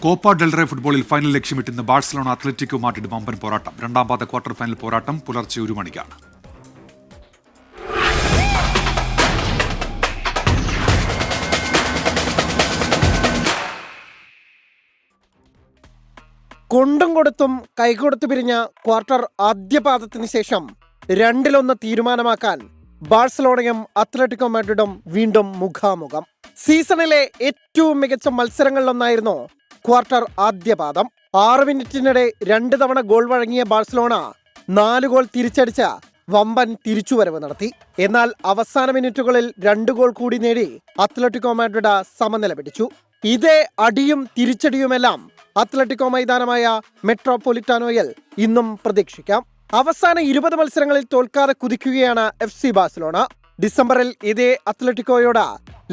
Copa ഡെൽറേ ഫുട്ബോളിൽ final ലക്ഷ്യമിട്ടുന്ന Barcelona Atletico Madrid വമ്പൻ പോരാട്ടം. രണ്ടാം പാദ ക്വാർട്ടർ ഫൈനൽ പോരാട്ടം പുലർച്ചെ 1 മണിക്കാണ്. കൊണ്ടും കൊടുത്തും കൈകൊടുത്തു പിരിഞ്ഞ ക്വാർട്ടർ ആദ്യ പാദത്തിന് ശേഷം 2-1 തീരുമാനമാക്കാൻ ബാഴ്സലോണയും അത്ലറ്റിക്കോ മാഡ്രിഡും വീണ്ടും മുഖാമുഖം. സീസണിലെ ഏറ്റവും മികച്ച മത്സരങ്ങളിലൊന്നായിരുന്നു ക്വാർട്ടർ ആദ്യ പാദം. 6 മിനിറ്റിനിടെ 2 തവണ ഗോൾ വഴങ്ങിയ ബാഴ്സലോണ 4 ഗോൾ തിരിച്ചടിച്ച വമ്പൻ തിരിച്ചുവരവ് നടത്തി. എന്നാൽ അവസാന മിനിറ്റുകളിൽ 2 ഗോൾ കൂടി നേടി അത്ലറ്റിക്കോ മാഡ്രിഡ് സമനില പിടിച്ചു. ഇതേ അടിയും തിരിച്ചടിയുമെല്ലാം അത്ലറ്റിക്കോ മൈതാനമായ മെട്രോപൊളിറ്റാനോയിൽ ഇന്നും പ്രതീക്ഷിക്കാം. അവസാന 20 മത്സരങ്ങളിൽ തോൽക്കാതെ കുതിക്കുകയാണ് FC ബാഴ്സലോണ. ഡിസംബറിൽ ഇതേ അത്ലറ്റിക്കോയോട്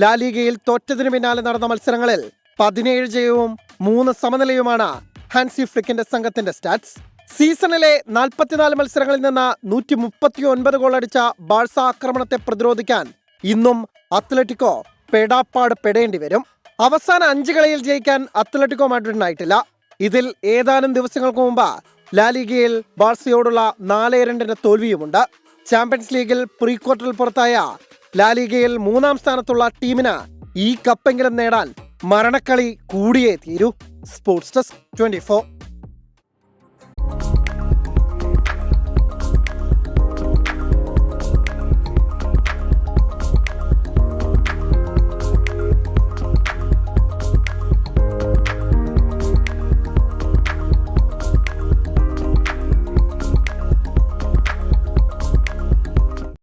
ലാലിഗയിൽ തോറ്റതിനു പിന്നാലെ നടന്ന മത്സരങ്ങളിൽ 17 ജയവും 3 സമനിലയുമാണ് ഹാൻസി ഫ്ലിക്കിന്റെ സംഘത്തിന്റെ സ്റ്റാറ്റ്സ്. സീസണിലെ 44 മത്സരങ്ങളിൽ നിന്ന് 139 ഗോൾ അടിച്ച ബാഴ്സ ആക്രമണത്തെ പ്രതിരോധിക്കാൻ ഇന്നും അത്ലറ്റിക്കോ പെടാപ്പാട് പെടേണ്ടി വരും. അവസാന 5 കളിയിൽ ജയിക്കാൻ അത്ലറ്റിക്കോ മാഡ്രിഡിനായിട്ടില്ല. ഇതിൽ ഏതാനും ദിവസങ്ങൾക്ക് മുമ്പ് ലാലിഗയിൽ ബാഴ്സയോടുള്ള 4-2 തോൽവിയുമുണ്ട്. ചാമ്പ്യൻസ് ലീഗിൽ പ്രീ ക്വാർട്ടറിൽ പുറത്തായ ലാലിഗയിൽ 3-ാം സ്ഥാനത്തുള്ള ടീമിന് ഈ കപ്പെങ്കിലും നേടാൻ മരണക്കളി കൂടിയേ തീരൂ. Sports desk 24.